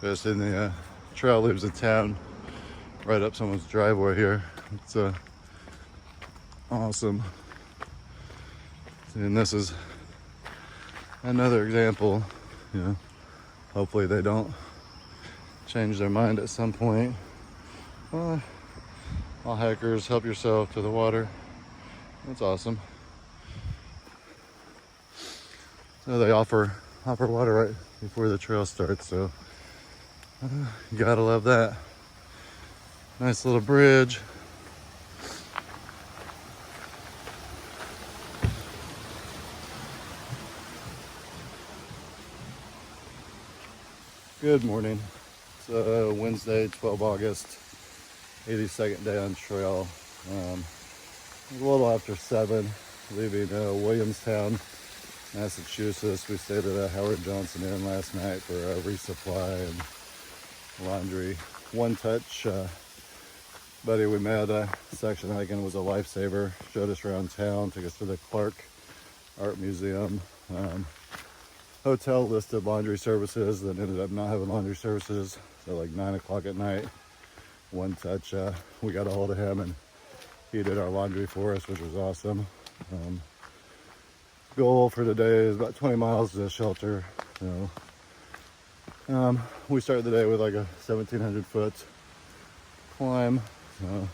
Just in the trail leaves the town right up someone's driveway here. It's awesome. And this is another example. You know, hopefully they don't change their mind at some point. All hikers, help yourself to the water. That's awesome. So they offer water right before the trail starts, so you gotta love that. Nice little bridge. Good morning. It's Wednesday, 12 August, 82nd day on trail. A little after 7, leaving Williamstown, Massachusetts. We stayed at a Howard Johnson Inn last night for a resupply and laundry. One Touch buddy we met section hiking was a lifesaver. Showed us around town, took us to the Clark Art Museum. Hotel listed laundry services that ended up not having laundry services. So like 9 o'clock at night, One Touch, we got a hold of him and he did our laundry for us, which was awesome. Goal for today is about 20 miles to the shelter. So, we started the day with like a 1,700 foot climb. So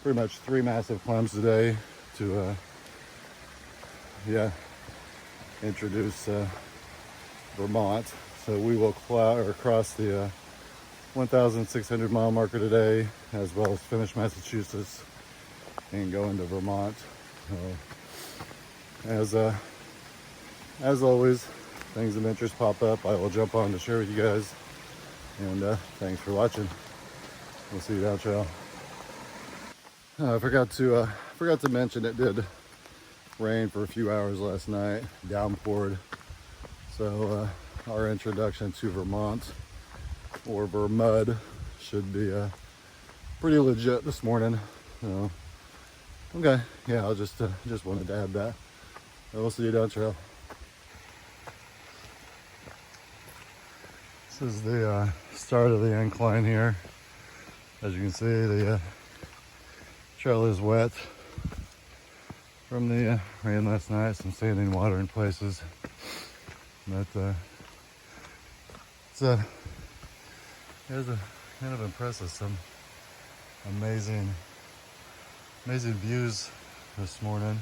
pretty much 3 massive climbs today to, introduce Vermont. So we will cross the 1,600 mile marker today, as well as finish Massachusetts and go into Vermont. As always, things of interest pop up, I will jump on to share with you guys. And thanks for watching. We'll see you down trail. I forgot to mention it did rain for a few hours last night, downpoured. So our introduction to Vermont, or Vermud, should be pretty legit this morning. So, okay, yeah, I just wanted to add that. We'll see you down trail. This is the start of the incline here. As you can see, the trail is wet from the rain last night, some standing water in places. But it was kind of impressive. Some amazing views this morning.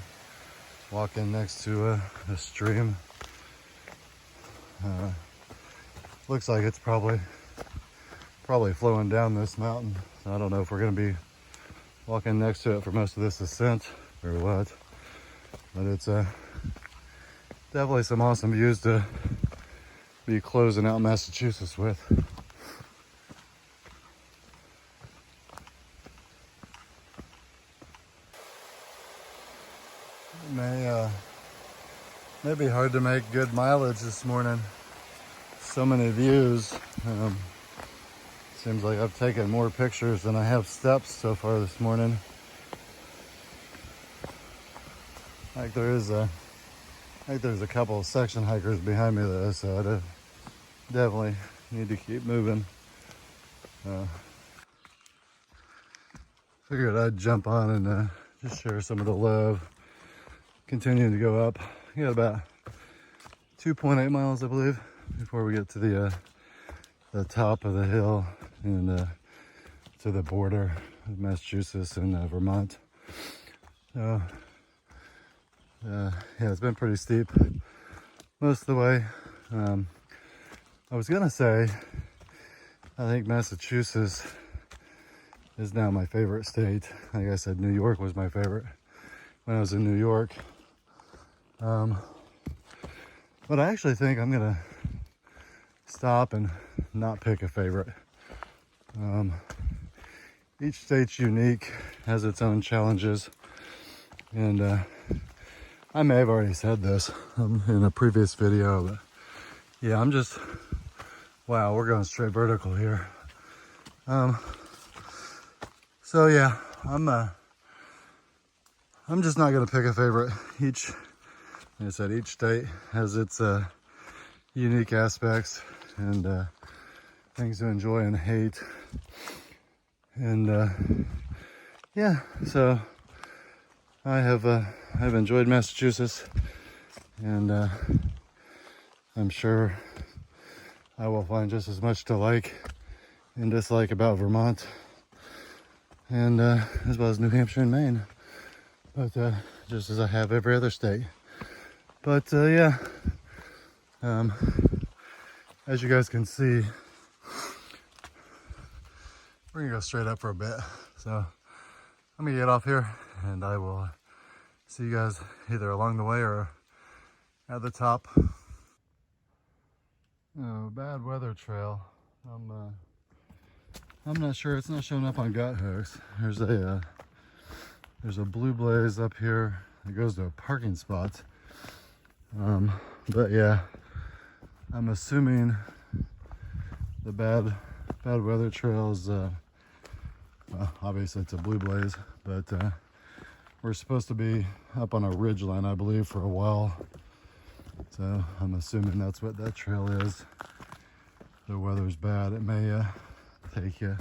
Walking next to a stream. Looks like it's probably flowing down this mountain. So I don't know if we're gonna be walking next to it for most of this ascent or what. But it's definitely some awesome views to be closing out Massachusetts with. May be hard to make good mileage this morning. So many views. Seems like I've taken more pictures than I have steps so far this morning. Like there's a couple of section hikers behind me though, so I definitely need to keep moving. Figured I'd jump on and just share some of the love. Continuing to go up. We got about 2.8 miles, I believe, before we get to the top of the hill and to the border of Massachusetts and Vermont. So, yeah, it's been pretty steep most of the way. I was gonna say, I think Massachusetts is now my favorite state. Like I said, New York was my favorite when I was in New York. But I actually think I'm gonna stop and not pick a favorite. Each state's unique, has its own challenges, and I may have already said this in a previous video, but yeah, wow, we're going straight vertical here. So yeah, I'm just not gonna pick a favorite. Like I said, each state has its unique aspects, and things to enjoy and hate. And yeah, so I've enjoyed Massachusetts, and I'm sure I will find just as much to like and dislike about Vermont, and as well as New Hampshire and Maine, but just as I have every other state. But yeah, as you guys can see, we're gonna go straight up for a bit. So I'm gonna get off here, and I will see you guys either along the way or at the top. Oh, bad weather trail. I'm not sure. It's not showing up on gut hooks. There's a blue blaze up here. It goes to a parking spot. But yeah, I'm assuming the bad weather trails. Obviously it's a blue blaze, but we're supposed to be up on a ridge line, I believe, for a while. So I'm assuming that's what that trail is. The weather's bad. It may take you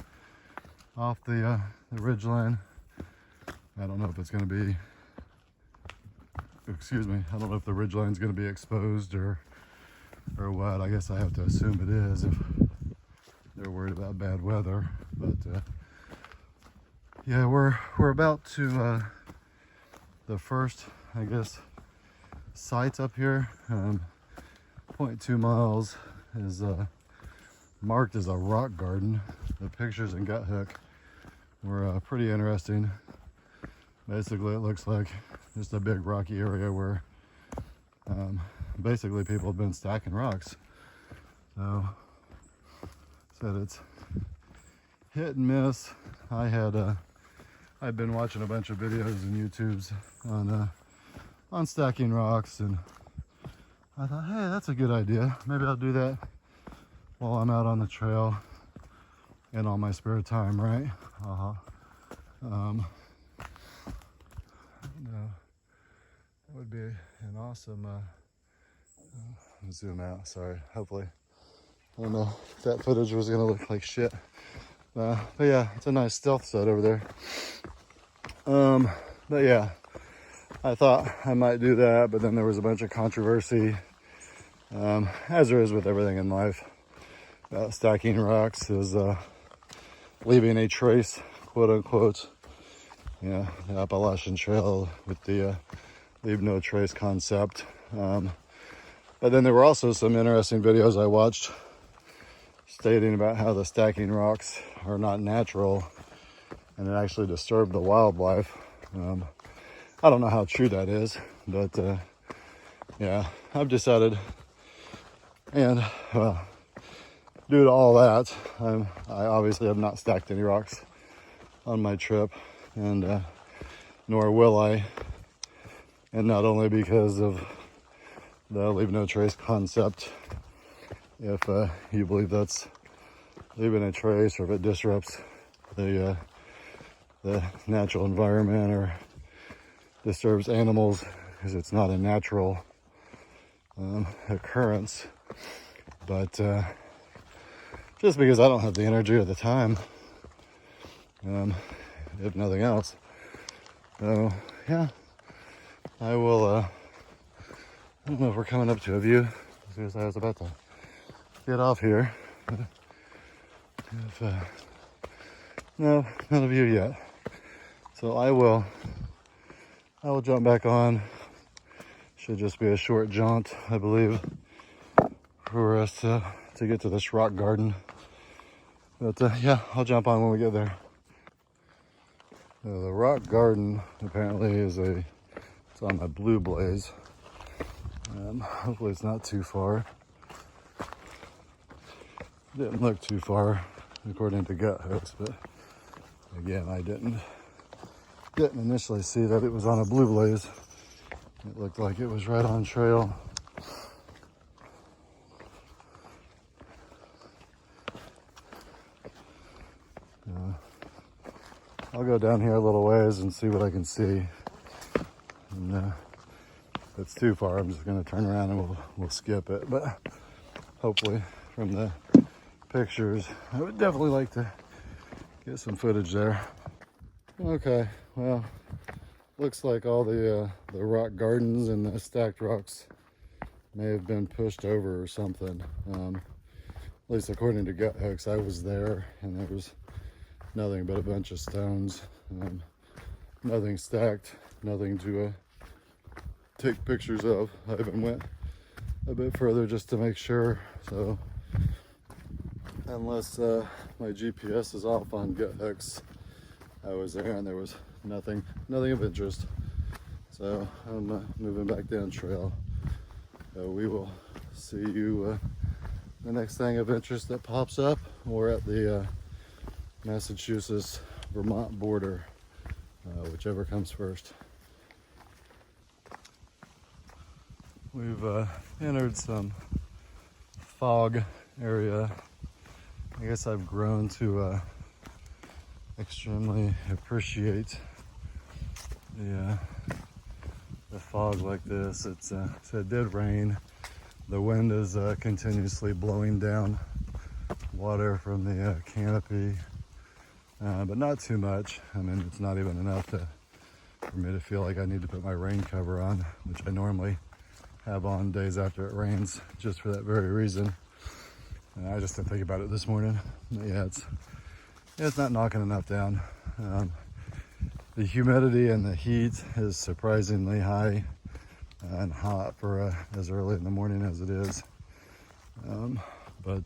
off the ridge line. I don't know if it's going to be, excuse me, I don't know if the ridge line's going to be exposed or what. I guess I have to assume it is if they're worried about bad weather. But yeah, we're about to the first, I guess, site up here. 0.2 miles is marked as a rock garden. The pictures in Gut Hook were pretty interesting. Basically, it looks like just a big rocky area where basically people have been stacking rocks. So said it's hit and miss. I've been watching a bunch of videos and YouTubes on stacking rocks, and I thought, hey, that's a good idea. Maybe I'll do that while I'm out on the trail in all my spare time, right? No, that would be an awesome. Zoom out. Sorry. Hopefully, I don't know if that footage was gonna look like shit. But yeah, it's a nice stealth set over there. But yeah, I thought I might do that, but then there was a bunch of controversy, as there is with everything in life. Stacking rocks is leaving a trace, quote unquote. Yeah, the Appalachian Trail with the leave no trace concept. But then there were also some interesting videos I watched stating about how the stacking rocks are not natural and it actually disturbed the wildlife. I don't know how true that is, but yeah, I've decided, and due to all that, I obviously have not stacked any rocks on my trip, and nor will I. And not only because of the leave no trace concept, if you believe that's leaving a trace, or if it disrupts the natural environment or disturbs animals, because it's not a natural occurrence. But just because I don't have the energy or the time, if nothing else. So yeah, I will. I don't know if we're coming up to a view, because I was about to get off here. If, no, not a view yet. So I will jump back on. Should just be a short jaunt, I believe, for us to get to this rock garden. But yeah, I'll jump on when we get there. The rock garden apparently is it's on a blue blaze. Hopefully it's not too far. Didn't look too far according to gut hooks, but again, I didn't initially see that it was on a blue blaze. It looked like it was right on trail. I'll go down here a little ways and see what I can see. And if it's too far, I'm just going to turn around and we'll skip it. But hopefully, from the pictures. I would definitely like to get some footage there. Okay, well, looks like all the rock gardens and the stacked rocks may have been pushed over or something. At least according to gut hooks, I was there and there was nothing but a bunch of stones. Nothing stacked, nothing to take pictures of. I even went a bit further just to make sure. So unless my GPS is off on gut hooks, I was there and there was nothing of interest. So I'm moving back down trail. We will see you the next thing of interest that pops up, or at the Massachusetts-Vermont border, whichever comes first. We've entered some fog area. I guess I've grown to extremely appreciate the fog like this. So it did rain. The wind is continuously blowing down water from the canopy, but not too much. I mean, it's not even enough for me to feel like I need to put my rain cover on, which I normally have on days after it rains, just for that very reason. And I just didn't think about it this morning. But yeah, it's not knocking enough down. The humidity and the heat is surprisingly high and hot for as early in the morning as it is. But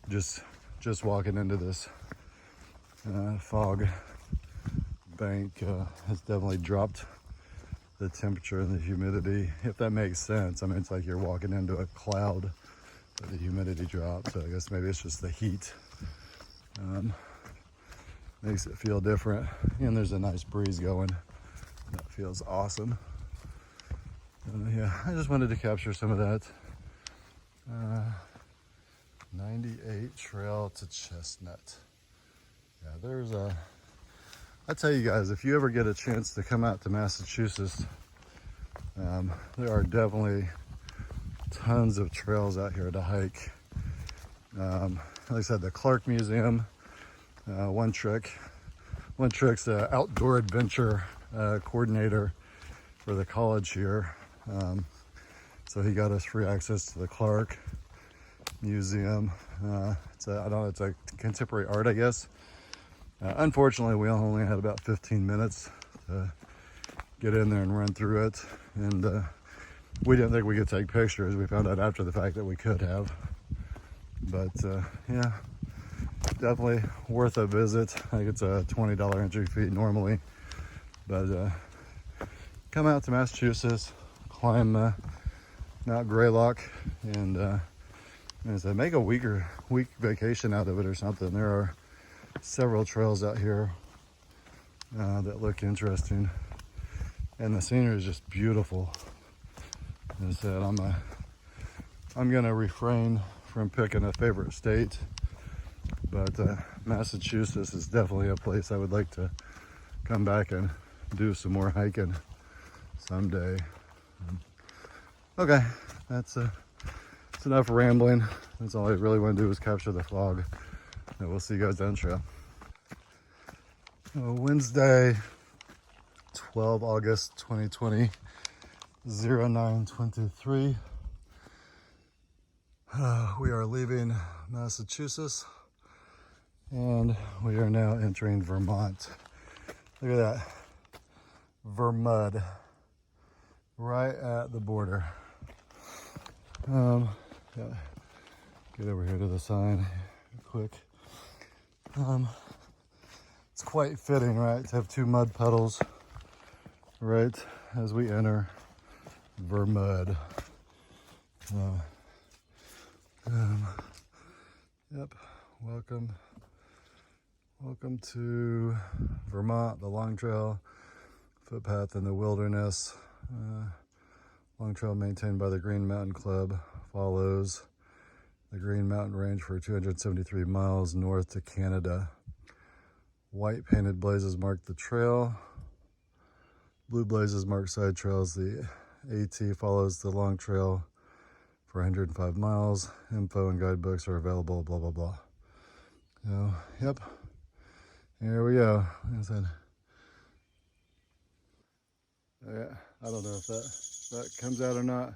just walking into this fog bank has definitely dropped the temperature and the humidity, if that makes sense. I mean, it's like you're walking into a cloud, but the humidity drops. So I guess maybe it's just the heat. Makes it feel different. And there's a nice breeze going. That feels awesome. Yeah, I just wanted to capture some of that. 98 trail to Chestnut. Yeah, I tell you guys, if you ever get a chance to come out to Massachusetts, there are definitely tons of trails out here to hike. Like I said, the Clark Museum, One Trick's the outdoor adventure coordinator for the college here. So he got us free access to the Clark Museum. It's a contemporary art, I guess. Unfortunately, we only had about 15 minutes to get in there and run through it. And we didn't think we could take pictures. We found out after the fact that we could have. But yeah, definitely worth a visit. I think it's a $20 entry fee normally. But come out to Massachusetts, climb Mount Greylock, and as I make a week vacation out of it or something. There are several trails out here that look interesting, and the scenery is just beautiful. As I said, I'm gonna refrain from picking a favorite state, but Massachusetts is definitely a place I would like to come back and do some more hiking someday. Okay, that's enough rambling. That's all I really want to do is capture the fog. And we'll see you guys down trail. Wednesday, 12 August 2020, 09:23. We are leaving Massachusetts and we are now entering Vermont. Look at that, Vermud, right at the border. Get over here to the sign quick. It's quite fitting, right, to have two mud puddles right as we enter Vermud. Yep, welcome to Vermont, the Long Trail footpath in the wilderness. Long trail maintained by the Green Mountain Club follows the Green Mountain Range for 273 miles north to Canada. White painted blazes mark the trail. Blue blazes mark side trails. The AT follows the long trail for 105 miles. Info and guidebooks are available, blah, blah, blah. So, yep. Here we go. Like I said. Yeah, I don't know if that comes out or not.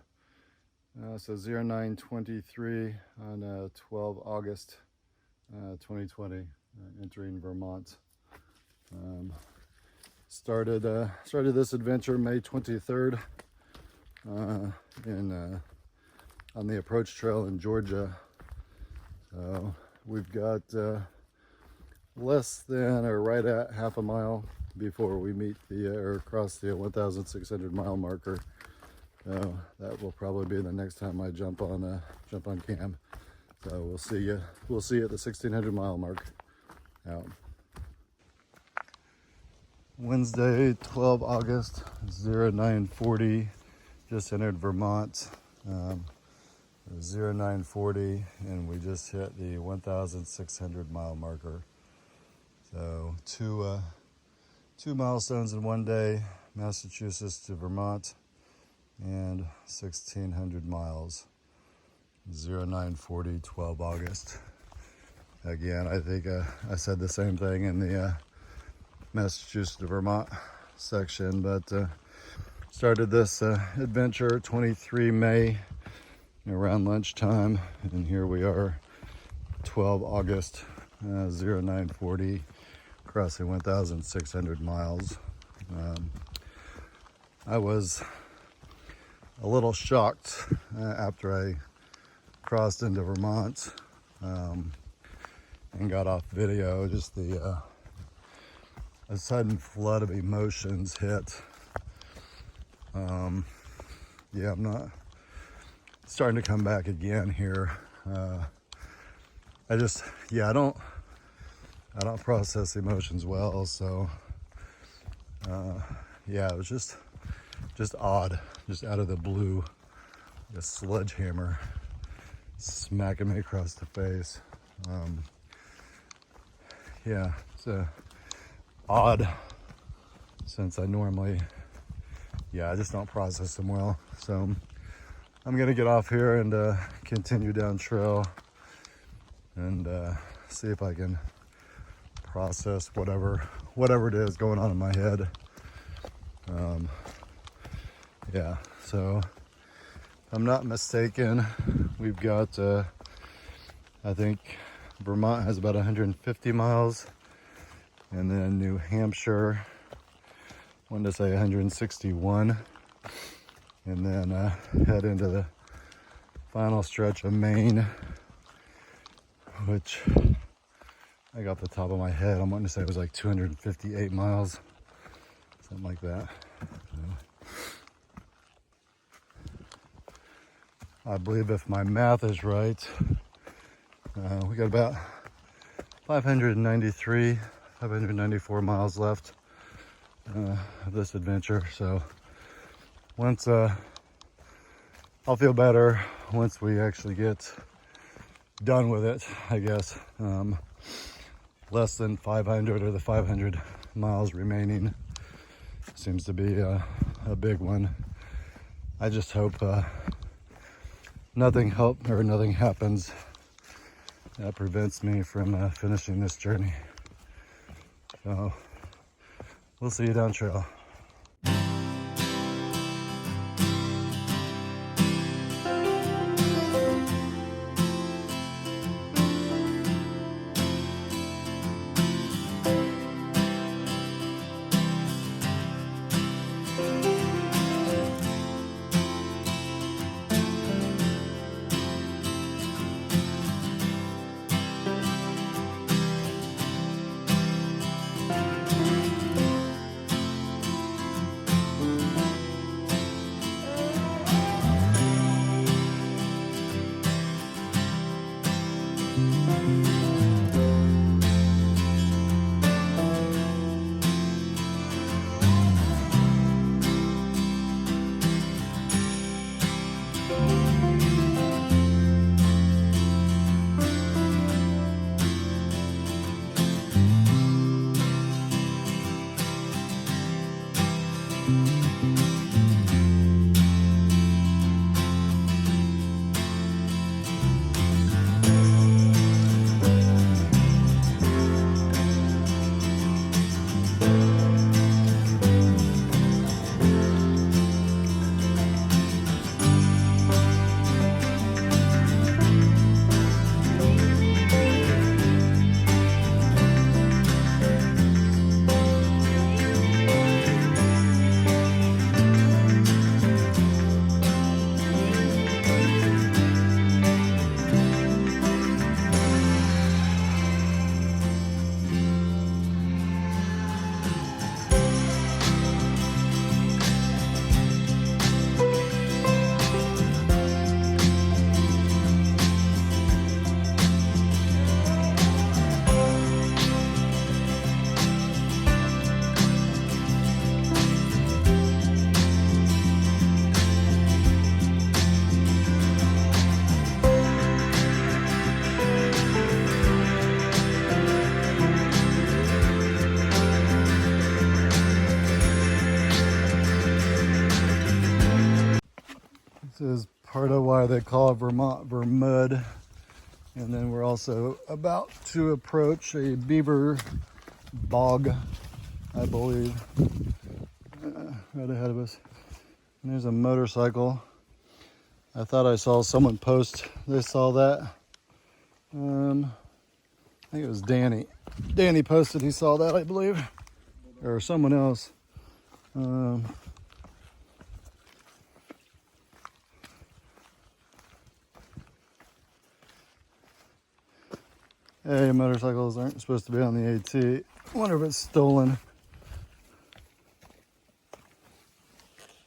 So 0923 on 12 August 2020, entering Vermont. Started this adventure May 23rd on the approach trail in Georgia. So we've got less than or right at half a mile before we meet the or cross the 1,600 mile marker. So that will probably be the next time I jump on cam. So we'll see you at the 1,600 mile mark out. Wednesday, 12 August, 0940, just entered Vermont. 0940, and we just hit the 1,600 mile marker. So two milestones in one day, Massachusetts to Vermont, and 1,600 miles. 0940, 12 August. Again, I think I said the same thing in the Massachusetts to Vermont section, but started this adventure 23 May around lunchtime, and here we are 12 August 0940, crossing 1,600 miles. I was a little shocked after I crossed into Vermont and got off video. Just a sudden flood of emotions hit. Yeah, I'm not starting to come back again here. I don't process emotions well, so yeah, it was just odd, just out of the blue, a sledgehammer smacking me across the face. Yeah, it's odd, since I normally, I just don't process them well. So I'm gonna get off here and continue down trail and see if I can process whatever it is going on in my head. Yeah, so if I'm not mistaken, we've got I think Vermont has about 150 miles, and then New Hampshire, I wanted to say 161, and then head into the final stretch of Maine, which I got the top of my head, I'm wanting to say it was like 258 miles, something like that. I believe if my math is right, we got about 594 miles left of this adventure. So once I'll feel better once we actually get done with it, I guess. Less than 500, or the 500 miles remaining, seems to be a big one. I just hope nothing happens that prevents me from finishing this journey. So we'll see you down trail. This is part of why they call it Vermont Vermud. And then we're also about to approach a beaver bog, I believe, right ahead of us. And there's a motorcycle. I thought I saw someone post, they saw that. I think it was Danny. Danny posted he saw that, I believe, or someone else. Hey, motorcycles aren't supposed to be on the AT. I wonder if it's stolen.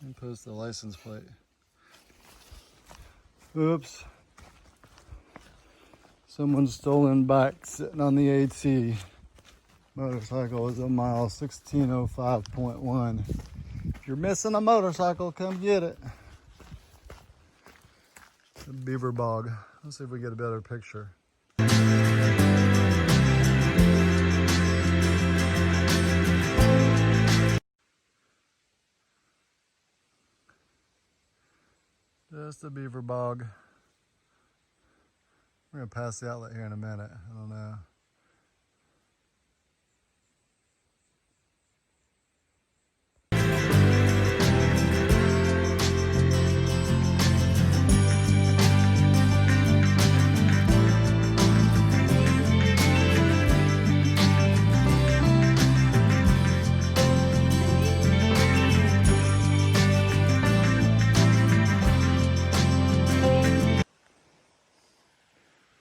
And post the license plate. Oops. Someone's stolen bike sitting on the AT. Motorcycle is a mile 1605.1. If you're missing a motorcycle, come get it. The beaver bog. Let's see if we get a better picture. Just a beaver bog. We're gonna pass the outlet here in a minute. I don't know.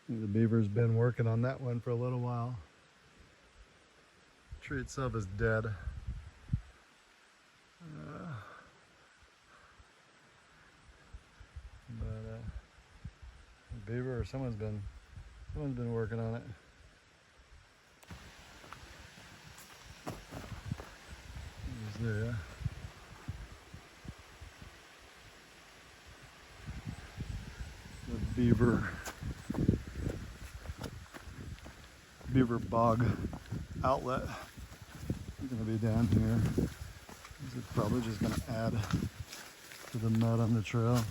The beaver's been working on that one for a little while. The tree itself is dead. But the beaver or someone's been working on it. He's there. The beaver bog outlet is going to be down here. This is probably just going to add to the mud on the trail.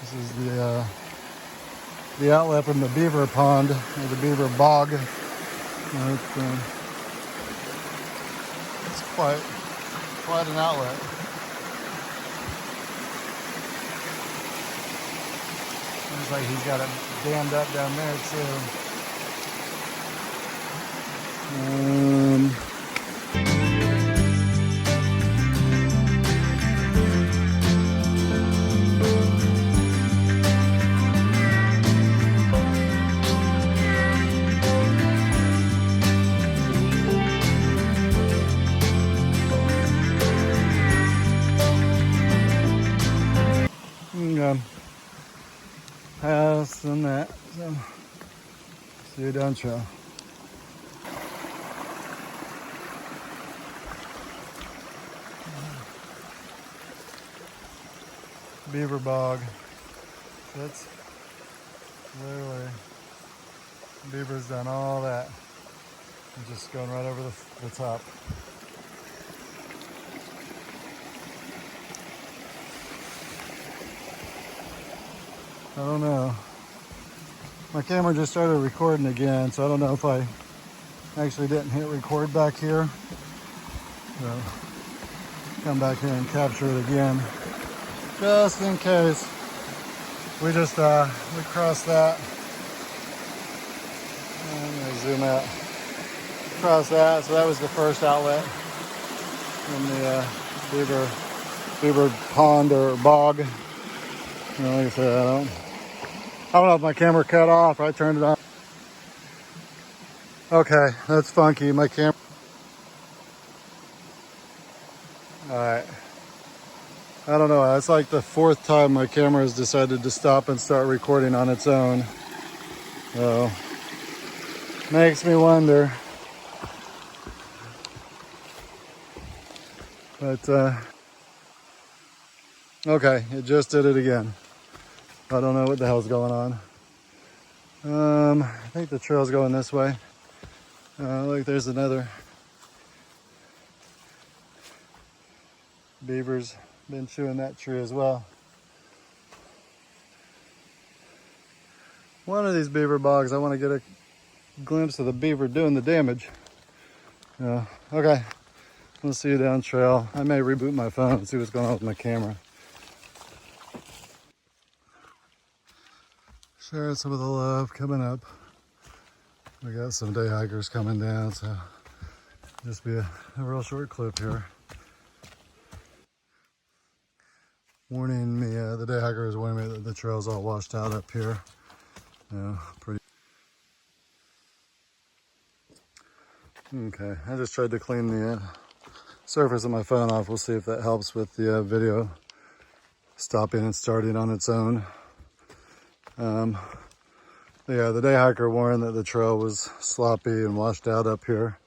This is the outlet from the beaver pond, or the beaver bog. It's quite an outlet. Looks like he's got it dammed up down there too. Pass and that. So, see you down trail. Beaver bog. That's literally, beaver's done all that. I'm just going right over the top. I don't know. My camera just started recording again, so I don't know if I actually didn't hit record back here. So, come back here and capture it again, just in case. We just we crossed that. I'm gonna zoom out. Crossed that, so that was the first outlet from the beaver pond or bog. You know, like I said, I don't know if my camera cut off or I turned it on. Okay, that's funky. My camera. Alright. I don't know. It's like the fourth time my camera has decided to stop and start recording on its own. So, makes me wonder. But, okay, it just did it again. I don't know what the hell's going on. I think the trail's going this way. Look, there's another. Beavers been chewing that tree as well. One of these beaver bogs, I want to get a glimpse of the beaver doing the damage. Okay, we'll see you down trail. I may reboot my phone and see what's going on with my camera. Sharing some of the love coming up. We got some day hikers coming down, so just be a real short clip here. Warning me, the day hiker is warning me that the trail's all washed out up here. Pretty. Okay, I just tried to clean the surface of my phone off. We'll see if that helps with the video stopping and starting on its own. Yeah, the day hiker warned that the trail was sloppy and washed out up here.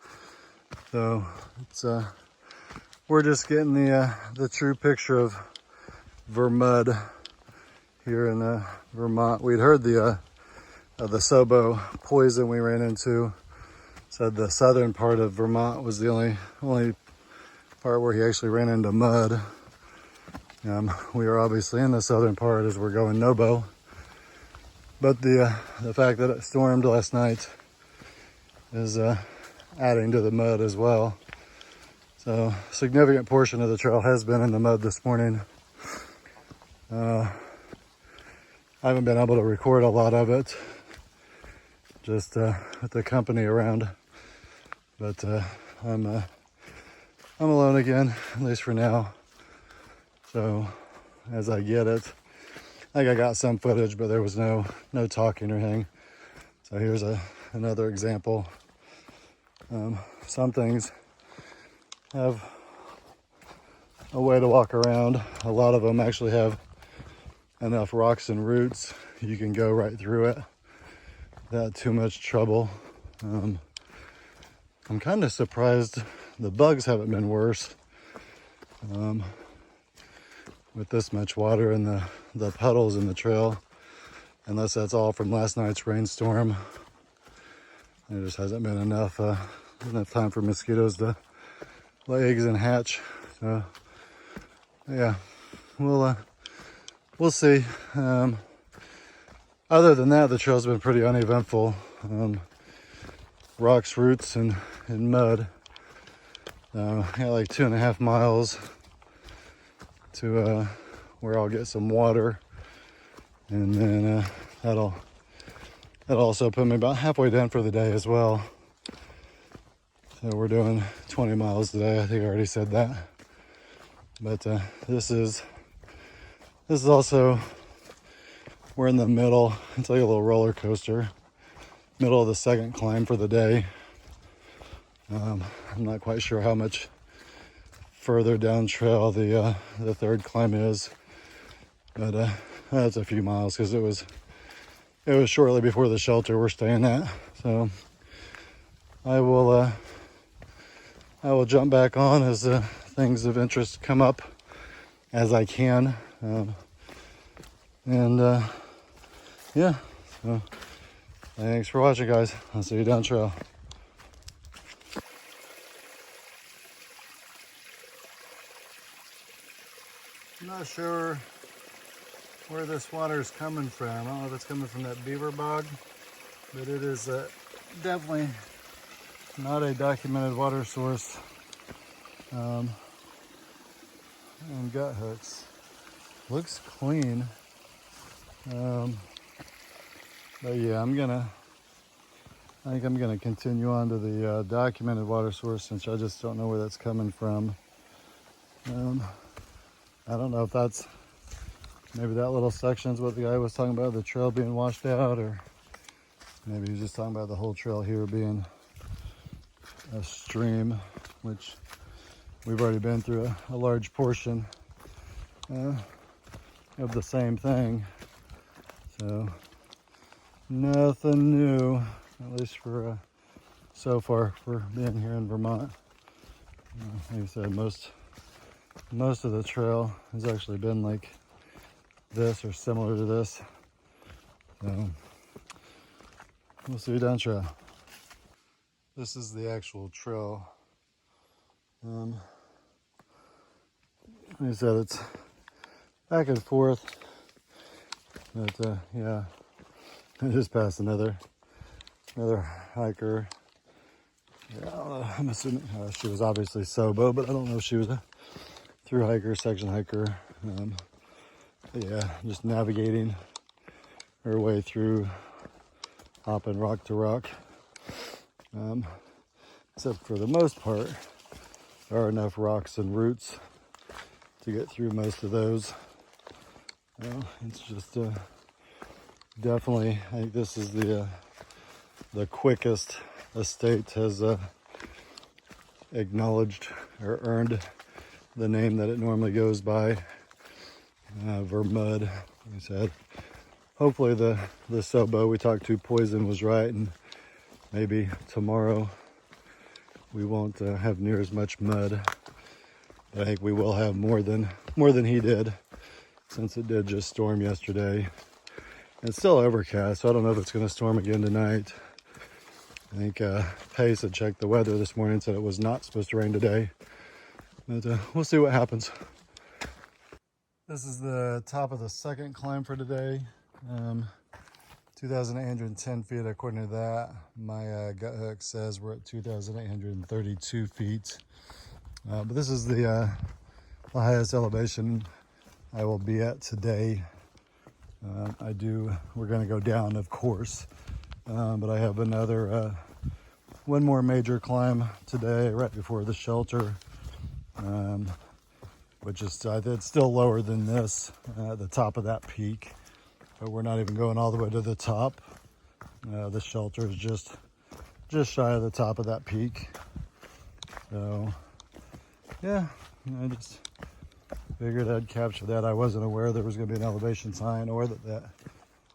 So it's we're just getting the true picture of Vermud here in Vermont. We'd heard the NOBO poison we ran into. Said the southern part of Vermont was the only part where he actually ran into mud. We are obviously in the southern part as we're going NOBO. But the fact that it stormed last night is adding to the mud as well. So a significant portion of the trail has been in the mud this morning. I haven't been able to record a lot of it, just with the company around. But I'm alone again, at least for now. So as I get it, I think I got some footage, but there was no talking or anything. So here's another example. Some things have a way to walk around. A lot of them actually have enough rocks and roots you can go right through it without too much trouble. I'm kind of surprised the bugs haven't been worse with this much water in the puddles in the trail, unless that's all from last night's rainstorm. There just hasn't been enough time for mosquitoes to lay eggs and hatch. So yeah, we'll see. Other than that, the trail's been pretty uneventful. Rocks, roots, and mud. Got like 2.5 miles to where I'll get some water, and then that'll also put me about halfway down for the day as well. So we're doing 20 miles today. I think I already said that. But this is also, we're in the middle. It's like a little roller coaster. Middle of the second climb for the day. I'm not quite sure how much further down trail the third climb is, but that's a few miles because it was shortly before the shelter we're staying at. So I will jump back on as things of interest come up as I can, yeah. So thanks for watching, guys. I'll see you down trail. I'm not sure where this water is coming from. I don't know if it's coming from that beaver bog, but it is definitely not a documented water source. And gut hooks. Looks clean. But yeah, I think I'm gonna continue on to the documented water source, since I just don't know where that's coming from. I don't know if that's, maybe that little section is what the guy was talking about, the trail being washed out, or maybe he's just talking about the whole trail here being a stream, which we've already been through a large portion of the same thing. So nothing new, at least for so far for being here in Vermont. Like I said, most of the trail has actually been like this or similar to this. So we'll see you down trail. This is the actual trail. Like I said, it's back and forth. But yeah, I just passed another hiker. Yeah, I don't know, I'm assuming she was obviously SOBO, but I don't know if she was a through hiker, section hiker. But yeah, just navigating her way through, hopping rock to rock. Except for the most part, there are enough rocks and roots to get through most of those. It's just definitely, I think this is the quickest the state has acknowledged or earned the name that it normally goes by, Vermud. Like I said, hopefully the SOBO we talked to, Poison, was right, and maybe tomorrow we won't have near as much mud. But I think we will have more than he did, since it did just storm yesterday. It's still overcast, so I don't know if it's going to storm again tonight. I think Pace had checked the weather this morning and said it was not supposed to rain today. But we'll see what happens. This is the top of the second climb for today. 2,810 feet according to that. My gut hook says we're at 2,832 feet. But this is the highest elevation I will be at today. We're going to go down, of course. But I have one more major climb today, right before the shelter, which is, it's still lower than this, the top of that peak, but we're not even going all the way to the top. The shelter is just shy of the top of that peak. So, yeah, I just figured I'd capture that. I wasn't aware there was going to be an elevation sign or that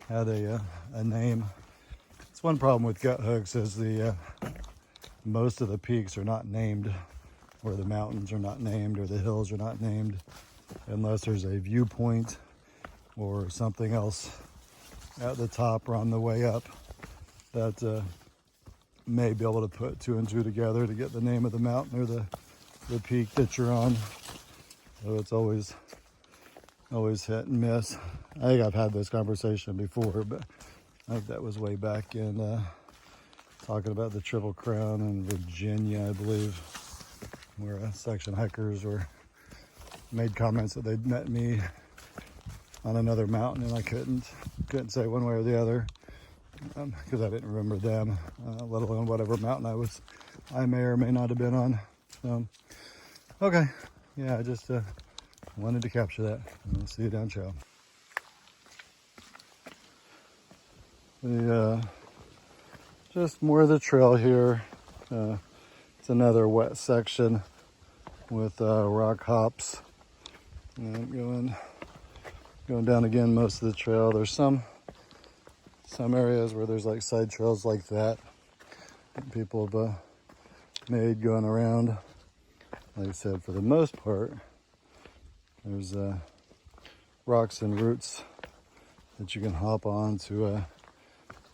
had a name. It's one problem with gut hooks is most of the peaks are not named, or the mountains are not named, or the hills are not named, unless there's a viewpoint or something else at the top or on the way up that may be able to put two and two together to get the name of the mountain or the peak that you're on. So it's always hit and miss. I think I've had this conversation before, but I think that was way back in talking about the Triple Crown in Virginia, I believe, where section hikers made comments that they'd met me on another mountain, and I couldn't say one way or the other because I didn't remember them, let alone whatever mountain I may or may not have been on. So, okay, yeah, I just wanted to capture that. I'll see you down trail. Just more of the trail here. It's another wet section with rock hops. And going down again most of the trail. There's some areas where there's like side trails like that people have made going around. Like I said, for the most part, there's rocks and roots that you can hop on to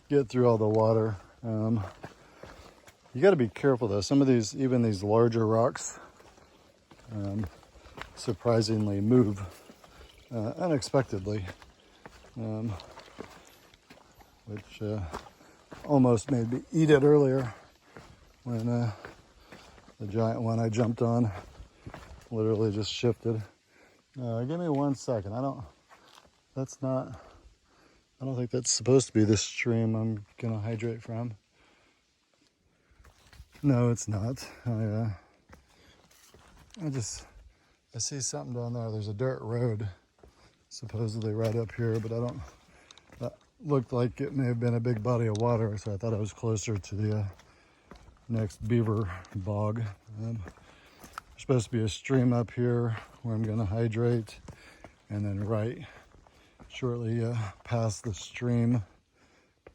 get through all the water. You got to be careful though. Some of these, even these larger rocks, surprisingly move unexpectedly, which almost made me eat it earlier when the giant one I jumped on literally just shifted. Give me 1 second. I don't think that's supposed to be the stream I'm gonna hydrate from. No, it's not. I see something down there. There's a dirt road supposedly right up here, but that looked like it may have been a big body of water, so I thought I was closer to the next beaver bog. There's supposed to be a stream up here where I'm gonna hydrate, and then right shortly past the stream,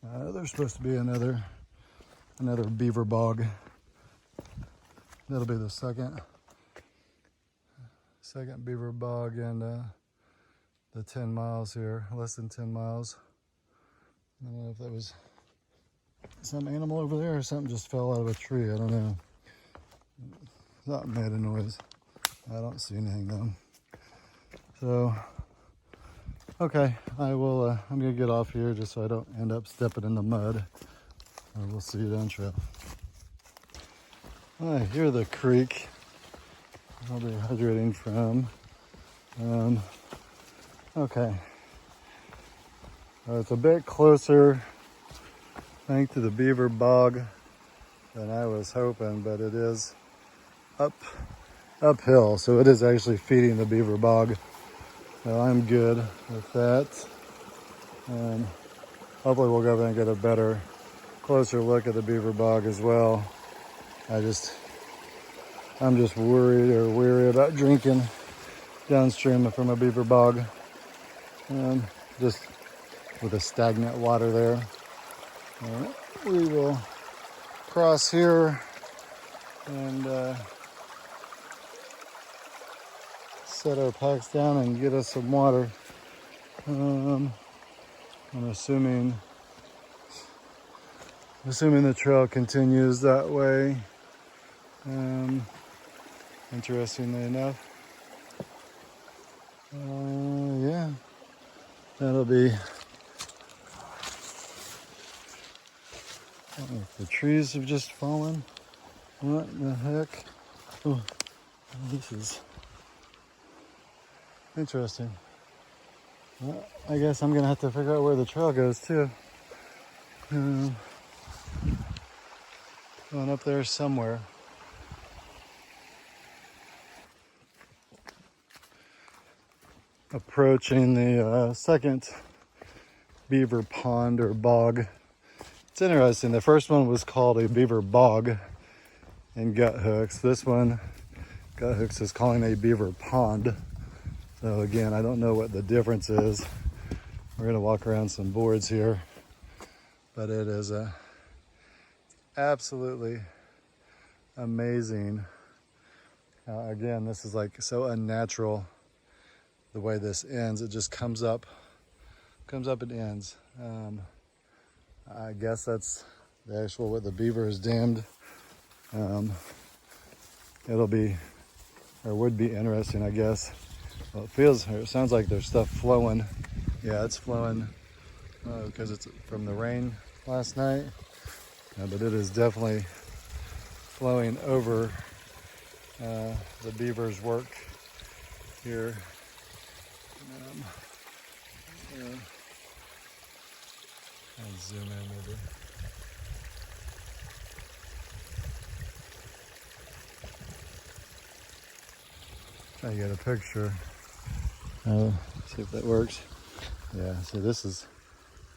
there's supposed to be another beaver bog. That'll be the second beaver bog in the 10 miles here, less than 10 miles. I don't know if that was some animal over there or something just fell out of a tree. I don't know. That made a noise. I don't see anything though. So, okay, I'm gonna get off here just so I don't end up stepping in the mud. We'll see you down trail. I hear the creek I'll be hydrating from. Okay. It's a bit closer, I think, to the beaver bog than I was hoping, but it is uphill, so it is actually feeding the beaver bog. So I'm good with that. Hopefully we'll go over and get a better, closer look at the beaver bog as well. I'm just worried or weary about drinking downstream from a beaver bog. Just with the stagnant water there. We will cross here and set our packs down and get us some water. I'm assuming the trail continues that way. Interestingly enough. Yeah, that'll be. I don't know if the trees have just fallen. What the heck? Oh, this is interesting. Well, I guess I'm gonna have to figure out where the trail goes too. Going up there somewhere. Approaching the second beaver pond or bog. It's interesting. The first one was called a beaver bog in Gut Hooks. This one, Gut Hooks is calling a beaver pond. So again, I don't know what the difference is. We're gonna walk around some boards here, but it is absolutely amazing. Again, this is like so unnatural. The way this ends, it just comes up and ends. I guess that's the actual what the beaver is dammed. It'll be, or would be interesting, I guess. Well, it sounds like there's stuff flowing. Yeah, it's flowing because it's from the rain last night. But it is definitely flowing over the beaver's work here. I'll zoom in maybe. Try to get a picture. See if that works. Yeah, see, this is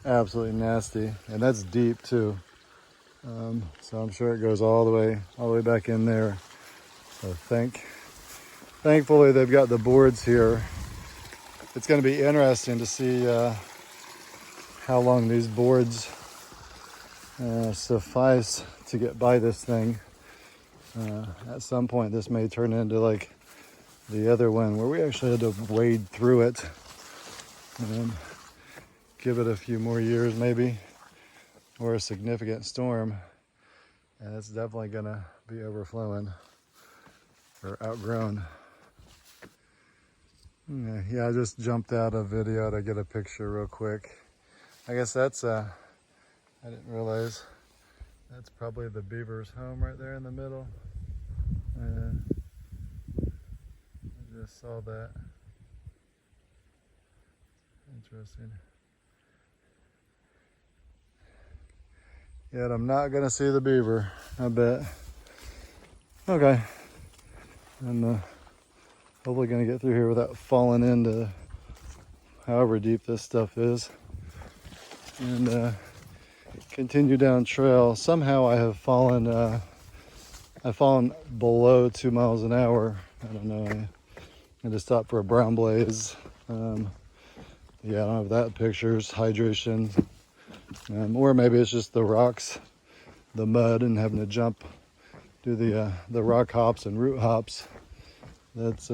absolutely nasty, and that's deep too. So I'm sure it goes all the way back in there. So thankfully they've got the boards here. It's going to be interesting to see how long these boards suffice to get by this thing. At some point this may turn into like the other one where we actually had to wade through it. Give it a few more years maybe, or a significant storm, and it's definitely gonna be overflowing or outgrown. Yeah, I just jumped out a video to get a picture real quick. I guess that's I didn't realize that's probably the beaver's home right there in the middle. I just saw that. Interesting. Yet I'm not gonna see the beaver, I bet. Okay. I'm hopefully gonna get through here without falling into however deep this stuff is. And continue down trail. Somehow I have fallen I've fallen below 2 miles an hour. I don't know. I had to stop for a brown blaze. Yeah, I don't have that pictures, hydration. Or maybe it's just the rocks, the mud, and having to jump, do the rock hops and root hops. That's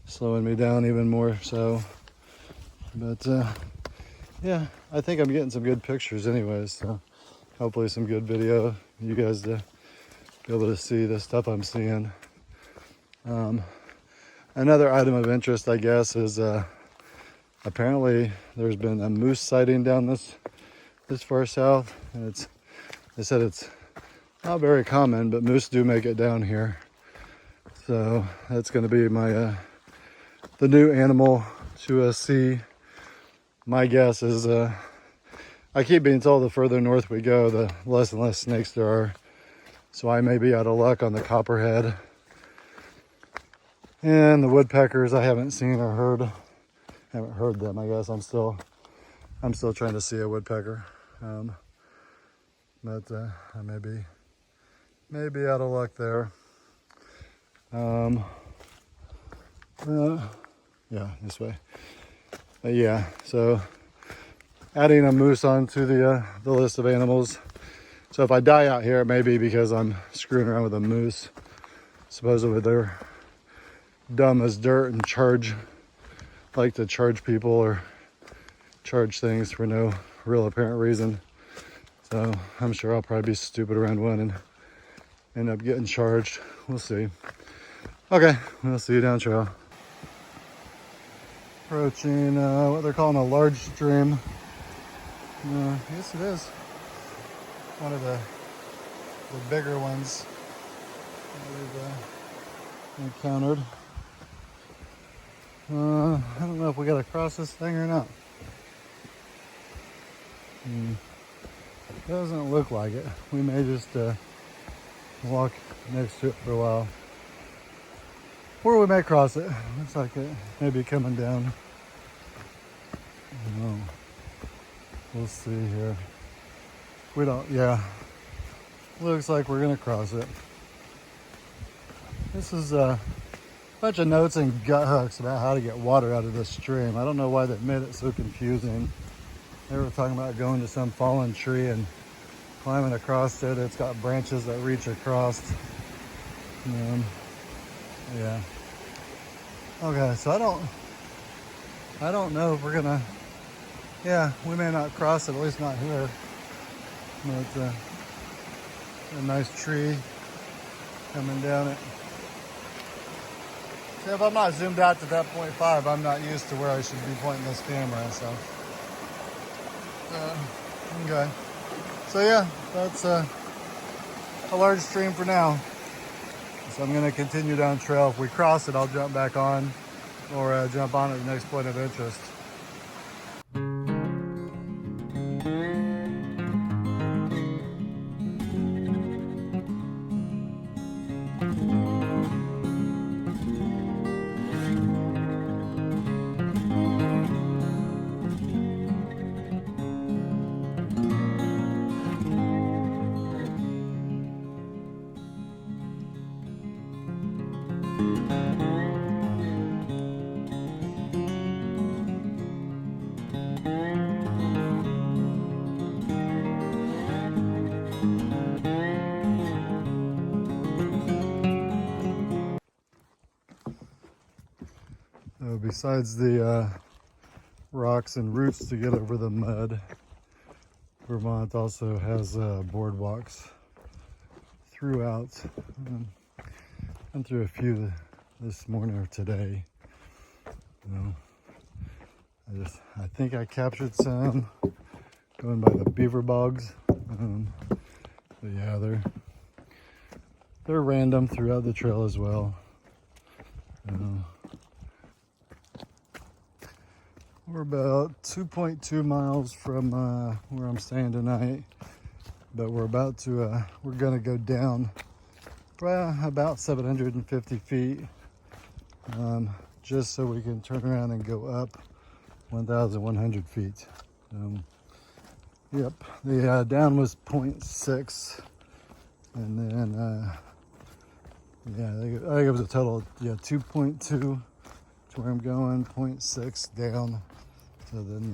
slowing me down even more so. But yeah, I think I'm getting some good pictures anyways. So hopefully some good video. You guys to be able to see the stuff I'm seeing. Another item of interest, I guess, is apparently there's been a moose sighting down this far south, and they said it's not very common, but moose do make it down here. So that's going to be my the new animal to see. My guess is I keep being told the further north we go, the less and less snakes there are. So I may be out of luck on the copperhead. And the woodpeckers I haven't seen or heard. Haven't heard them, I guess. I'm still trying to see a woodpecker. But I may be out of luck there. Yeah, this way. Yeah, so adding a moose onto the list of animals. So if I die out here, it may be because I'm screwing around with a moose. Supposedly they're dumb as dirt and like to charge people or charge things for no real apparent reason. So I'm sure I'll probably be stupid around one and end up getting charged. We'll see. Okay, we'll see you down trail. Approaching what they're calling a large stream. I guess it is one of the bigger ones we've encountered. I don't know if we gotta cross this thing or not. Doesn't look like it. We may just walk next to it for a while. Or we may cross it. Looks like it may be coming down. I don't know. We'll see here. We don't, yeah. Looks like we're gonna cross it. This is a bunch of notes and gut hooks about how to get water out of this stream. I don't know why they made it so confusing. They were talking about going to some fallen tree and climbing across it. It's got branches that reach across. Yeah. Okay, so I don't know if we're gonna, yeah, we may not cross it, at least not here. But a nice tree coming down it. See, if I'm not zoomed out to that 0.5, I'm not used to where I should be pointing this camera, so. Okay. So yeah, that's a large stream for now. So I'm going to continue down trail. If we cross it, I'll jump back on or jump on at the next point of interest. So besides the rocks and roots to get over the mud, Vermont also has boardwalks throughout. Went through a few this morning or today. I think I captured some going by the beaver bogs. But yeah, they're random throughout the trail as well. We're about 2.2 miles from where I'm staying tonight, but we're gonna go down about 750 feet, just so we can turn around and go up 1,100 feet. Yep, the down was 0.6, and then yeah, I think it was a total of 2.2 to where I'm going, 0.6 down. So then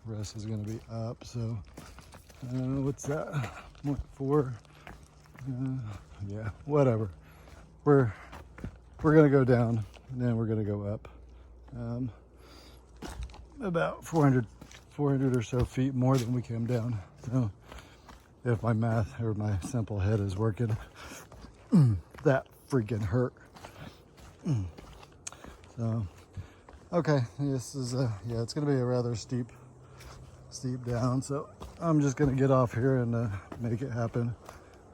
the rest is going to be up. So what's that? 0.4. Yeah, whatever. We're going to go down, and then we're going to go up. About 400 or so feet more than we came down. So if my math or my simple head is working, that freaking hurt. So, okay, this is yeah, it's gonna be a rather steep down. So I'm just gonna get off here and make it happen.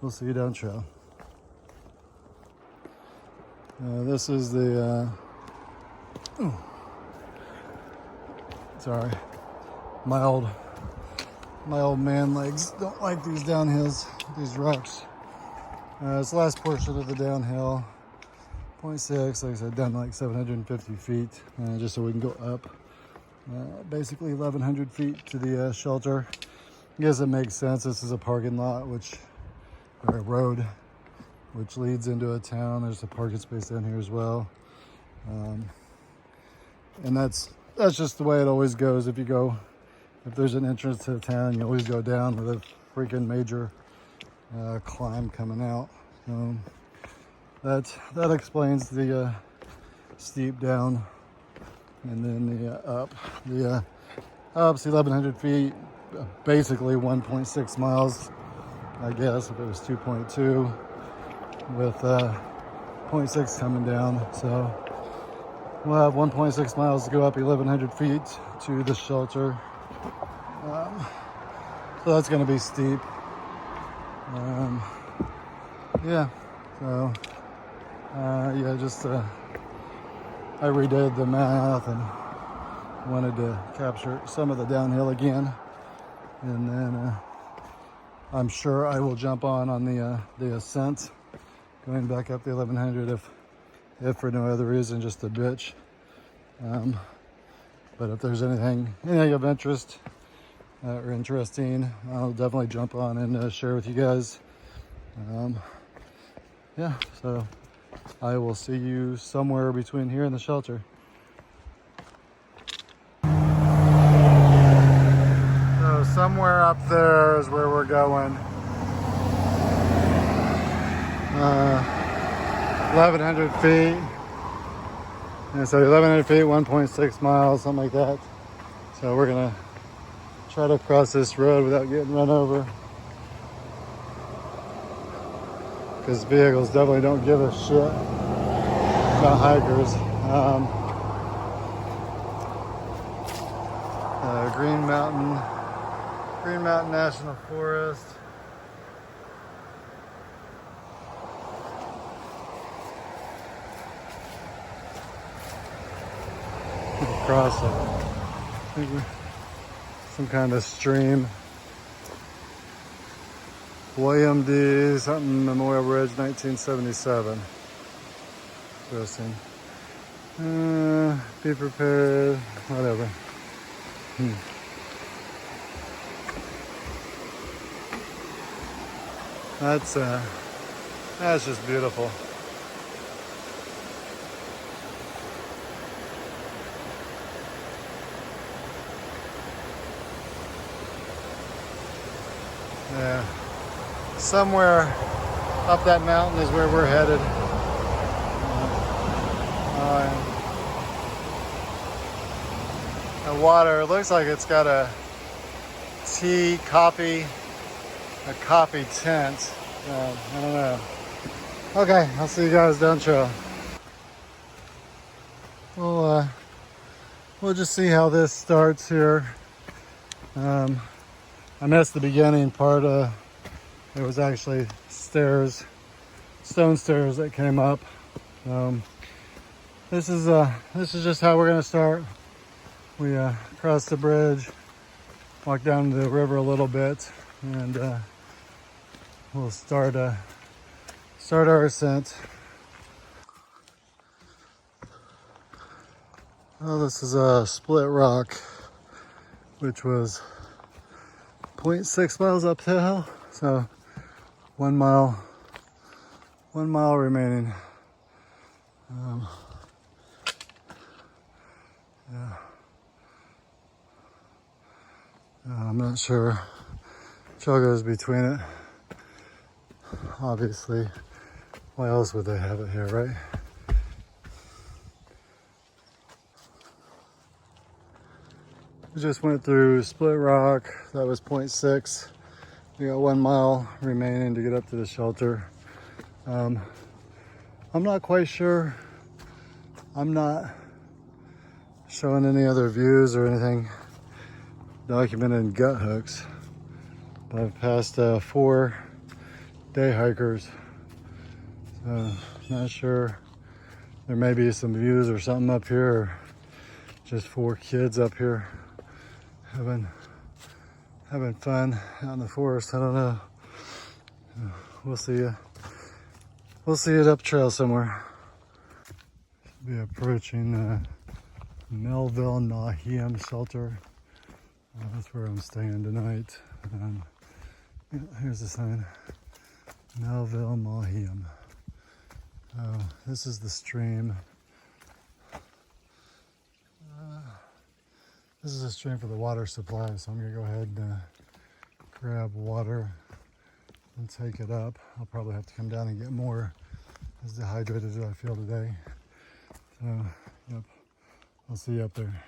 We'll see you down trail. This is the sorry, my old man legs don't like these downhills, these rocks. It's the last portion of the downhill, 0.6, like I said, down to like 750 feet, just so we can go up. Basically 1,100 feet to the shelter. I guess it makes sense. This is a parking lot, or a road, which leads into a town. There's a parking space down here as well. And that's just the way it always goes. If there's an entrance to the town, you always go down with a freaking major climb coming out. That explains the steep down, and then the up. The up's 1,100 feet, basically 1.6 miles, I guess, if it was 2.2, with 0.6 coming down. So we'll have 1.6 miles to go up 1,100 feet to the shelter. So that's going to be steep. Yeah, so yeah, just I redid the math and wanted to capture some of the downhill again, and then I'm sure I will jump on the ascent, going back up the 1,100 if for no other reason, just a bitch. But if there's anything of interest or interesting, I'll definitely jump on and share with you guys. Yeah, so I will see you somewhere between here and the shelter. So somewhere up there is where we're going. 1,100 feet. And so 1,100 feet, 1.6 miles, something like that. So we're gonna try to cross this road without getting run over, because vehicles definitely don't give a shit about hikers. Green Mountain National Forest. Across it, I think some kind of stream. William D. something Memorial Bridge, 1977. Interesting. Be prepared, whatever. That's just beautiful. Yeah. Somewhere up that mountain is where we're headed. The water, it looks like it's got a coffee tent. I don't know. Okay, I'll see you guys down trail. We'll just see how this starts here. I missed the beginning part. There was actually stairs, stone stairs that came up. This is just how we're gonna start. We cross the bridge, walk down to the river a little bit, and we'll start our ascent. Well, this is a split rock, which was 0.6 miles uphill, so 1 mile remaining. Yeah. I'm not sure trail goes between it. Obviously, why else would they have it here, right? We just went through Split Rock. That was 0.6. We got 1 mile remaining to get up to the shelter. I'm not quite sure. I'm not showing any other views or anything documented in gut hooks. But I've passed 4 day hikers, so not sure. There may be some views or something up here, or just 4 kids up here having fun out in the forest. I don't know. We'll see you. We'll see it up trail somewhere. Should be approaching Melville Nauheim shelter. That's where I'm staying tonight. Yeah, here's the sign. Melville Nauheim. This is the stream. This is a stream for the water supply, so I'm gonna go ahead and grab water and take it up. I'll probably have to come down and get more, as dehydrated as I feel today. So, yep, I'll see you up there.